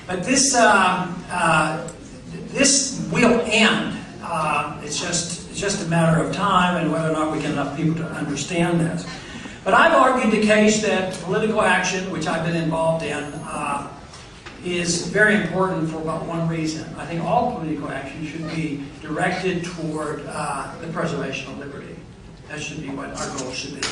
But this this will end. It's just a matter of time and whether or not we get enough people to understand this. But I've argued the case that political action, which I've been involved in, is very important for about one reason. I think all political action should be directed toward the preservation of liberty. That should be what our goal should be.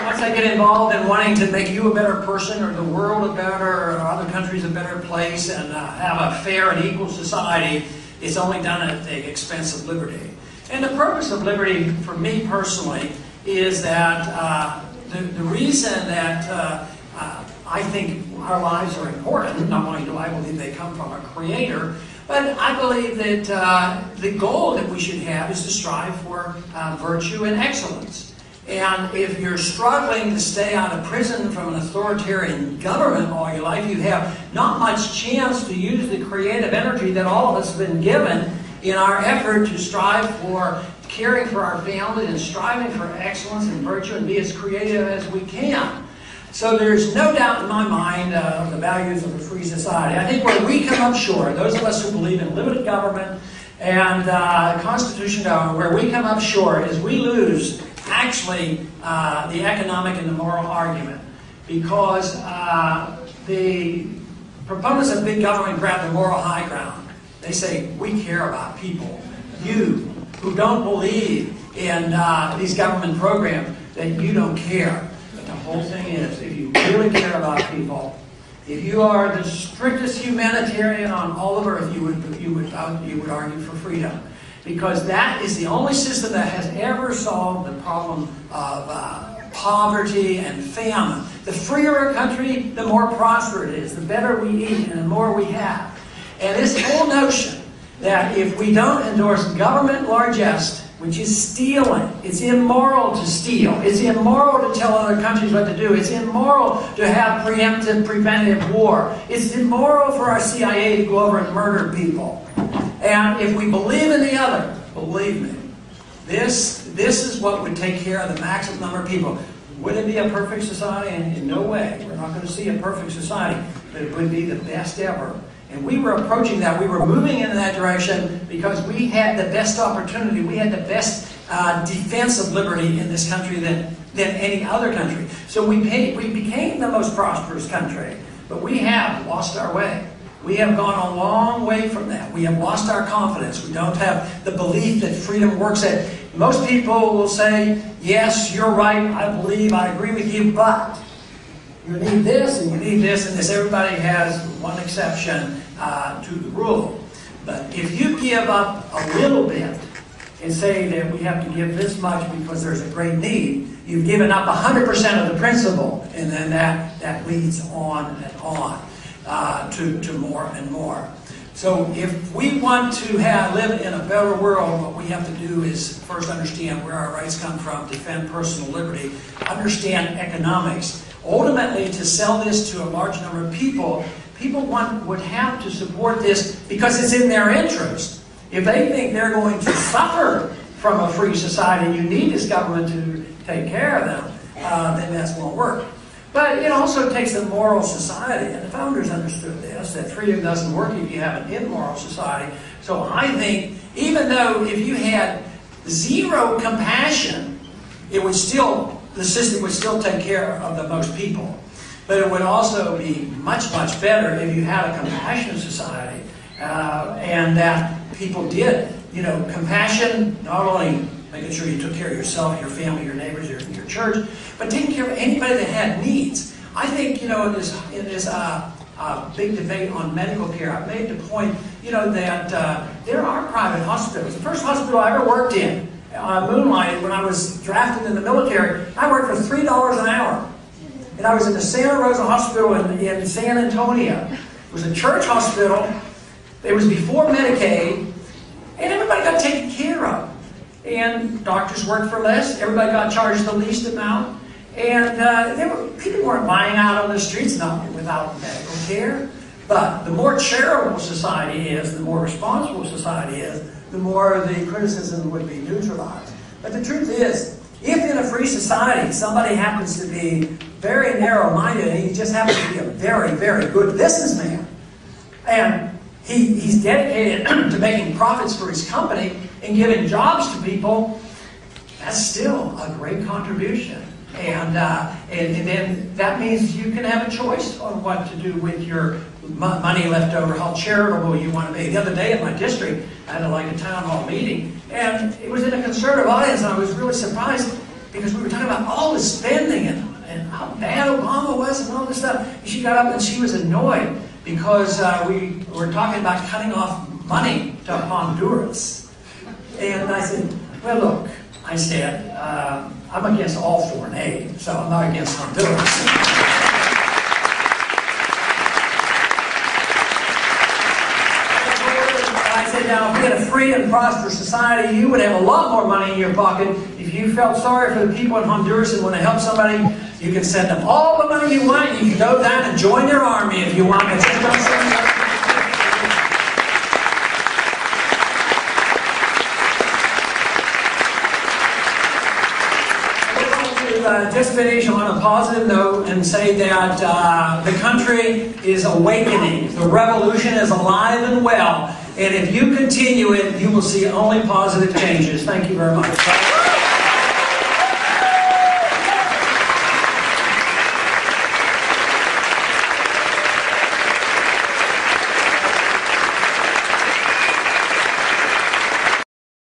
Once I get involved in wanting to make you a better person, or the world a better, or other countries a better place, and have a fair and equal society, it's only done at the expense of liberty. And the purpose of liberty, for me personally, is that the reason that I think our lives are important, not only do I believe they come from a creator, but I believe that the goal that we should have is to strive for virtue and excellence. And if you're struggling to stay out of prison from an authoritarian government all your life, you have not much chance to use the creative energy that all of us have been given in our effort to strive for caring for our family and striving for excellence and virtue and be as creative as we can. So there's no doubt in my mind of the values of a free society. I think where we come up short, those of us who believe in limited government and constitutional government, where we come up short is we lose actually the economic and the moral argument, because the proponents of big government grab the moral high ground. They say, we care about people. You, who don't believe in these government programs, that you don't care. But the whole thing is, if you really care about people, if you are the strictest humanitarian on all of earth, you would argue for freedom. Because that is the only system that has ever solved the problem of poverty and famine. The freer a country, the more prosperous it is, the better we eat and the more we have. And this whole notion that if we don't endorse government largesse, which is stealing, it's immoral to steal, it's immoral to tell other countries what to do, it's immoral to have preemptive, preventative war, it's immoral for our CIA to go over and murder people. And if we believe in the other, believe me, this is what would take care of the maximum number of people. Would it be a perfect society? In no way. We're not going to see a perfect society, but it would be the best ever. And we were approaching that. We were moving in that direction because we had the best opportunity. We had the best defense of liberty in this country than any other country. So we became the most prosperous country, but we have lost our way. We have gone a long way from that. We have lost our confidence. We don't have the belief that freedom works. That most people will say, yes, you're right, I believe, I agree with you, but you need this and you need this and this. Everybody has one exception to the rule. But if you give up a little bit and say that we have to give this much because there's a great need, you've given up 100% of the principle, and then that leads on and on. To more and more. So if we want to live in a better world, what we have to do is first understand where our rights come from, defend personal liberty, understand economics. Ultimately, to sell this to a large number of people, would have to support this because it's in their interest. If they think they're going to suffer from a free society and you need this government to take care of them, then that won't work. But it also takes a moral society, and the founders understood this, that freedom doesn't work if you have an immoral society. So I think, even though if you had zero compassion, the system would still take care of the most people. But it would also be much, much better if you had a compassionate society, and that people did. Compassion, not only making sure you took care of yourself, your family, your neighbors, your church, but taking care of anybody that had needs. I think, in this big debate on medical care, I've made the point, that there are private hospitals. The first hospital I ever worked in, moonlighted, when I was drafted in the military, I worked for $3 an hour. And I was in the Santa Rosa Hospital in San Antonio. It was a church hospital. It was before Medicaid, and everybody got taken care of. And doctors worked for less. Everybody got charged the least amount. And people weren't lying out on the streets without medical care. But the more charitable society is, the more responsible society is, the more the criticism would be neutralized. But the truth is, if in a free society somebody happens to be very narrow-minded and he just happens to be a very, very good businessman, and he's dedicated to making profits for his company and giving jobs to people, that's still a great contribution. And then that means you can have a choice on what to do with your money left over, how charitable you want to be. The other day in my district, I had a town hall meeting, and it was in a conservative audience, and I was really surprised because we were talking about all the spending and how bad Obama was and all this stuff. And she got up and she was annoyed because we were talking about cutting off money to Honduras. And I said, well, look, I said, I'm against all foreign aid, so I'm not against Honduras. I said, now, if we had a free and prosperous society, you would have a lot more money in your pocket. If you felt sorry for the people in Honduras and want to help somebody, you can send them all the money you want. You can go down and join their army if you want. But just don't send them. Just finish on a positive note and say that the country is awakening. The revolution is alive and well. And if you continue it, you will see only positive changes. Thank you very much.